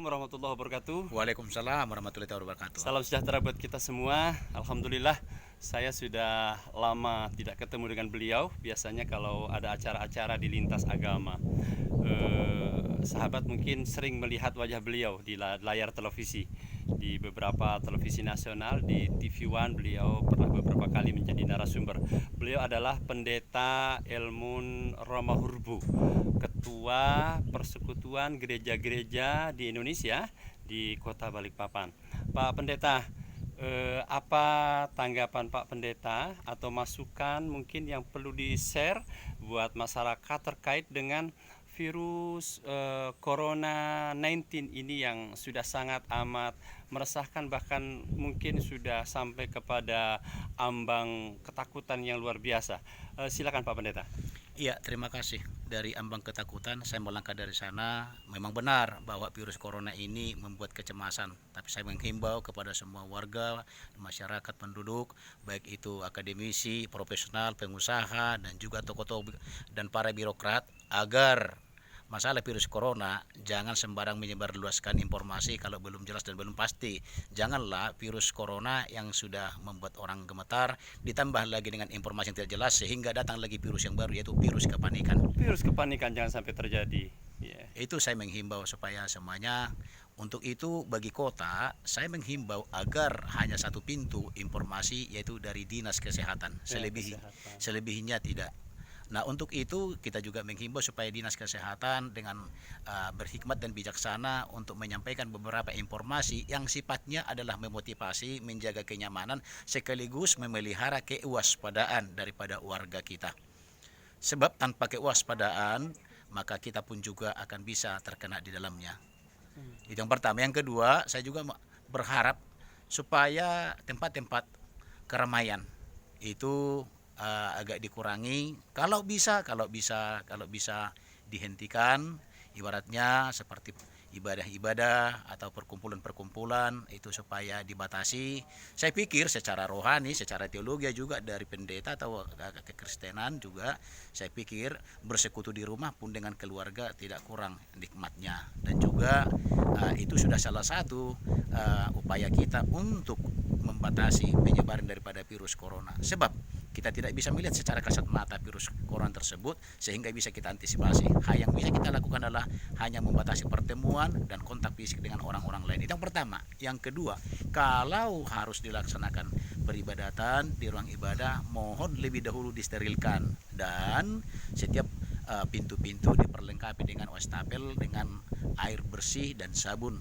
Assalamualaikum warahmatullahi wabarakatuh. Waalaikumsalam warahmatullahi wabarakatuh. Salam sejahtera buat kita semua. Alhamdulillah, saya sudah lama tidak ketemu dengan beliau. Biasanya kalau ada acara-acara di lintas agama, sahabat mungkin sering melihat wajah beliau di layar televisi, di beberapa televisi nasional, di TV One beliau pernah beberapa kali menjadi narasumber. Beliau adalah Pendeta Elmun Romahurbu, Ketua Persekutuan Gereja-Gereja di Indonesia di Kota Balikpapan. Pak Pendeta, apa tanggapan Pak Pendeta atau masukan mungkin yang perlu di-share buat masyarakat terkait dengan virus Corona 19 ini yang sudah sangat amat meresahkan, bahkan mungkin sudah sampai kepada ambang ketakutan yang luar biasa. Silakan Pak Pendeta. Iya, terima kasih. Dari ambang ketakutan, saya melangkah dari sana. Memang benar bahwa virus corona ini membuat kecemasan. Tapi saya menghimbau kepada semua warga, masyarakat penduduk, baik itu akademisi, profesional, pengusaha, dan juga tokoh-tokoh dan para birokrat, agar masalah virus corona jangan sembarang menyebarluaskan informasi kalau belum jelas dan belum pasti. Janganlah virus corona yang sudah membuat orang gemetar ditambah lagi dengan informasi yang tidak jelas sehingga datang lagi virus yang baru, yaitu virus kepanikan. Virus kepanikan jangan sampai terjadi. Itu saya menghimbau supaya semuanya. Untuk itu bagi kota, saya menghimbau agar hanya satu pintu informasi, yaitu dari Dinas Kesehatan. Selebihnya tidak. Nah, untuk itu kita juga menghimbau supaya Dinas Kesehatan dengan berhikmat dan bijaksana untuk menyampaikan beberapa informasi yang sifatnya adalah memotivasi, menjaga kenyamanan, sekaligus memelihara kewaspadaan daripada warga kita. Sebab tanpa kewaspadaan, maka kita pun juga akan bisa terkena di dalamnya. Itu yang pertama. Yang kedua, saya juga berharap supaya tempat-tempat keramaian itu agak dikurangi, kalau bisa dihentikan, ibaratnya seperti ibadah-ibadah atau perkumpulan-perkumpulan itu supaya dibatasi. Saya pikir secara rohani, secara teologi juga dari pendeta atau kekristenan juga, saya pikir bersekutu di rumah pun dengan keluarga tidak kurang nikmatnya. Dan juga itu sudah salah satu upaya kita untuk membatasi penyebaran daripada virus corona. Sebab kita tidak bisa melihat secara kasat mata virus corona tersebut sehingga bisa kita antisipasi. Hal yang bisa kita lakukan adalah hanya membatasi pertemuan dan kontak fisik dengan orang-orang lain. Itu yang pertama. Yang kedua, kalau harus dilaksanakan peribadatan di ruang ibadah, mohon lebih dahulu disterilkan dan setiap pintu-pintu diperlengkapi dengan wastafel, dengan air bersih dan sabun.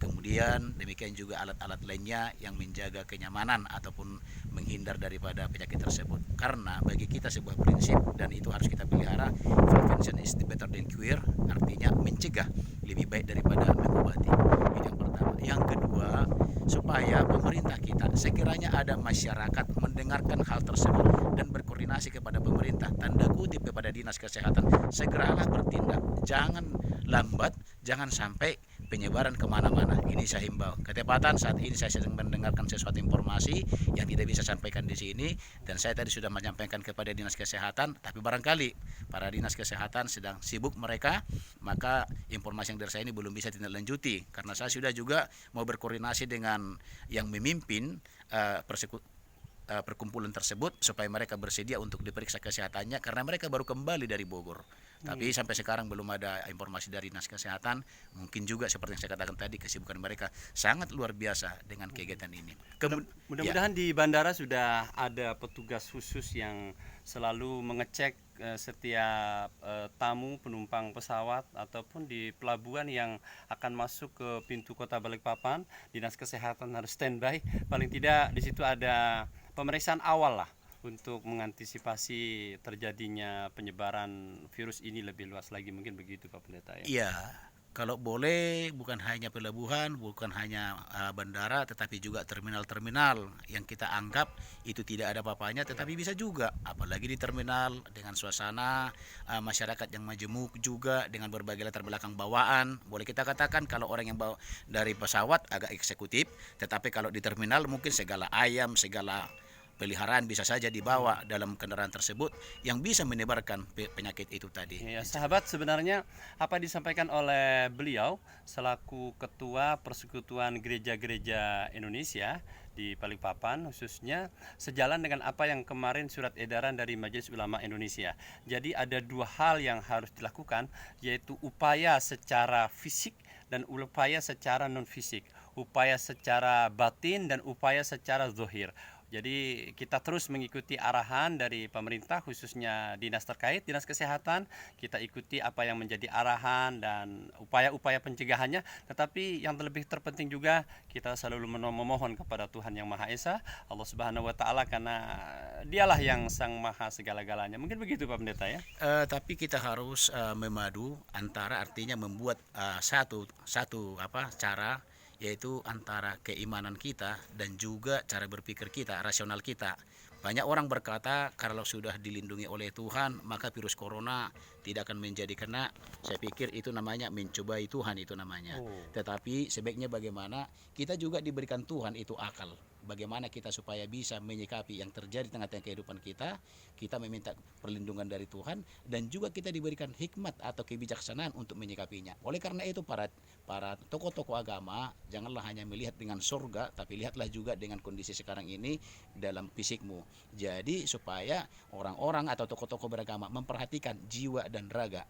Kemudian demikian juga alat-alat lainnya yang menjaga kenyamanan ataupun menghindar daripada penyakit tersebut. Karena bagi kita sebuah prinsip dan itu harus kita pelihara, prevention is better than cure, artinya mencegah lebih baik daripada mengobati. Itu yang pertama. Yang kedua, supaya pemerintah kita, sekiranya ada masyarakat mendengarkan hal tersebut dan berkoordinasi kepada pemerintah, tanda kutip kepada Dinas Kesehatan, segeralah bertindak, jangan lambat, jangan sampai penyebaran kemana-mana. Ini saya himbau. Ketepatan saat ini saya sedang mendengarkan sesuatu informasi yang tidak bisa sampaikan di sini, dan saya tadi sudah menyampaikan kepada Dinas Kesehatan, tapi barangkali para Dinas Kesehatan sedang sibuk mereka, maka informasi yang dari saya ini belum bisa ditindaklanjuti karena saya sudah juga mau berkoordinasi dengan yang memimpin perkumpulan tersebut supaya mereka bersedia untuk diperiksa kesehatannya karena mereka baru kembali dari Bogor. Tapi sampai sekarang belum ada informasi dari Dinas Kesehatan. Mungkin juga seperti yang saya katakan tadi, kesibukan mereka sangat luar biasa dengan kegiatan ini. Mudah-mudahan di bandara sudah ada petugas khusus yang selalu mengecek setiap tamu penumpang pesawat ataupun di pelabuhan yang akan masuk ke pintu Kota Balikpapan. Dinas Kesehatan harus standby. Paling tidak di situ ada pemeriksaan awal lah untuk mengantisipasi terjadinya penyebaran virus ini lebih luas lagi, mungkin begitu Pak Pendeta ya. Iya, kalau boleh bukan hanya pelabuhan, bukan hanya bandara, tetapi juga terminal-terminal yang kita anggap itu tidak ada apa-apanya, tetapi bisa juga, apalagi di terminal dengan suasana masyarakat yang majemuk juga dengan berbagai latar belakang bawaan. Boleh kita katakan kalau orang yang bawa dari pesawat agak eksekutif, tetapi kalau di terminal mungkin segala ayam, segala peliharaan bisa saja dibawa dalam kendaraan tersebut yang bisa menyebarkan penyakit itu tadi. Ya, sahabat, sebenarnya apa yang disampaikan oleh beliau selaku Ketua Persekutuan Gereja-Gereja Indonesia di Balikpapan khususnya sejalan dengan apa yang kemarin surat edaran dari Majelis Ulama Indonesia. Jadi ada dua hal yang harus dilakukan, yaitu upaya secara fisik dan upaya secara non fisik, upaya secara batin dan upaya secara zahir. Jadi kita terus mengikuti arahan dari pemerintah khususnya dinas terkait, dinas kesehatan. Kita ikuti apa yang menjadi arahan dan upaya-upaya pencegahannya. Tetapi yang lebih terpenting juga kita selalu memohon kepada Tuhan Yang Maha Esa, Allah Subhanahu Wa Taala, karena Dialah yang Sang Maha segala-galanya. Mungkin begitu Pak Pendeta ya. Tapi kita harus memadu antara, artinya membuat satu cara, yaitu antara keimanan kita dan juga cara berpikir kita, rasional kita. Banyak orang berkata kalau sudah dilindungi oleh Tuhan maka virus corona tidak akan menjadi kena. Saya pikir itu namanya mencobai Tuhan, itu namanya. Tetapi sebaiknya bagaimana kita juga diberikan Tuhan itu akal. Bagaimana kita supaya bisa menyikapi yang terjadi di tengah-tengah kehidupan kita. Kita meminta perlindungan dari Tuhan dan juga kita diberikan hikmat atau kebijaksanaan untuk menyikapinya. Oleh karena itu para tokoh-tokoh agama janganlah hanya melihat dengan surga, tapi lihatlah juga dengan kondisi sekarang ini dalam fisikmu. Jadi supaya orang-orang atau tokoh-tokoh beragama memperhatikan jiwa dan raga.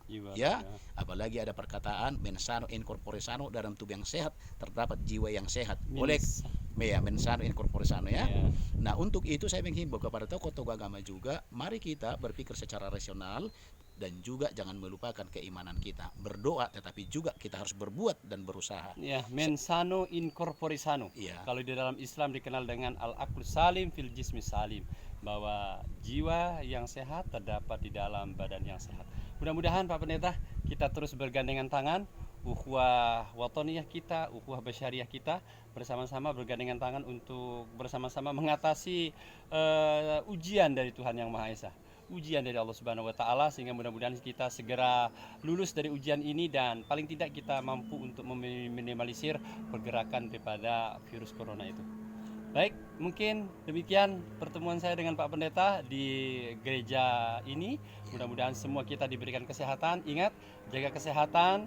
Apalagi ada perkataan mensano in corpore sano, dalam tubuh yang sehat terdapat jiwa yang sehat. Mensano in corpore sano ya. Nah, untuk itu saya menghimbau kepada tokoh-tokoh agama juga, mari kita berpikir secara rasional dan juga jangan melupakan keimanan kita. Berdoa tetapi juga kita harus berbuat dan berusaha. Ya, mensano in corpore sano. Kalau di dalam Islam dikenal dengan al-aqlu salim fil jismi salim, bahwa jiwa yang sehat terdapat di dalam badan yang sehat. Mudah-mudahan Pak Pendeta kita terus bergandengan tangan, ukhuwah watoniyah kita, ukhuwah basyariah kita, bersama-sama bergandengan tangan untuk bersama-sama mengatasi ujian dari Tuhan Yang Maha Esa, ujian dari Allah Subhanahu Wa Taala, sehingga mudah-mudahan kita segera lulus dari ujian ini dan paling tidak kita mampu untuk meminimalisir pergerakan daripada virus corona itu. Baik, mungkin demikian pertemuan saya dengan Pak Pendeta di gereja ini. Mudah-mudahan semua kita diberikan kesehatan. Ingat, jaga kesehatan,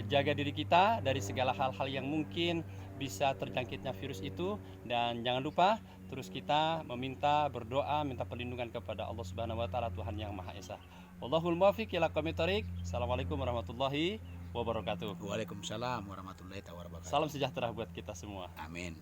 jaga diri kita dari segala hal-hal yang mungkin bisa terjangkitnya virus itu. Dan jangan lupa terus kita meminta, berdoa, minta perlindungan kepada Allah Subhanahu Wa Taala, Tuhan Yang Maha Esa. Wallahul muwaffiq ila aqwamit thoriq. Assalamualaikum warahmatullahi wabarakatuh. Waalaikumsalam warahmatullahi wabarakatuh. Salam sejahtera buat kita semua. Amin.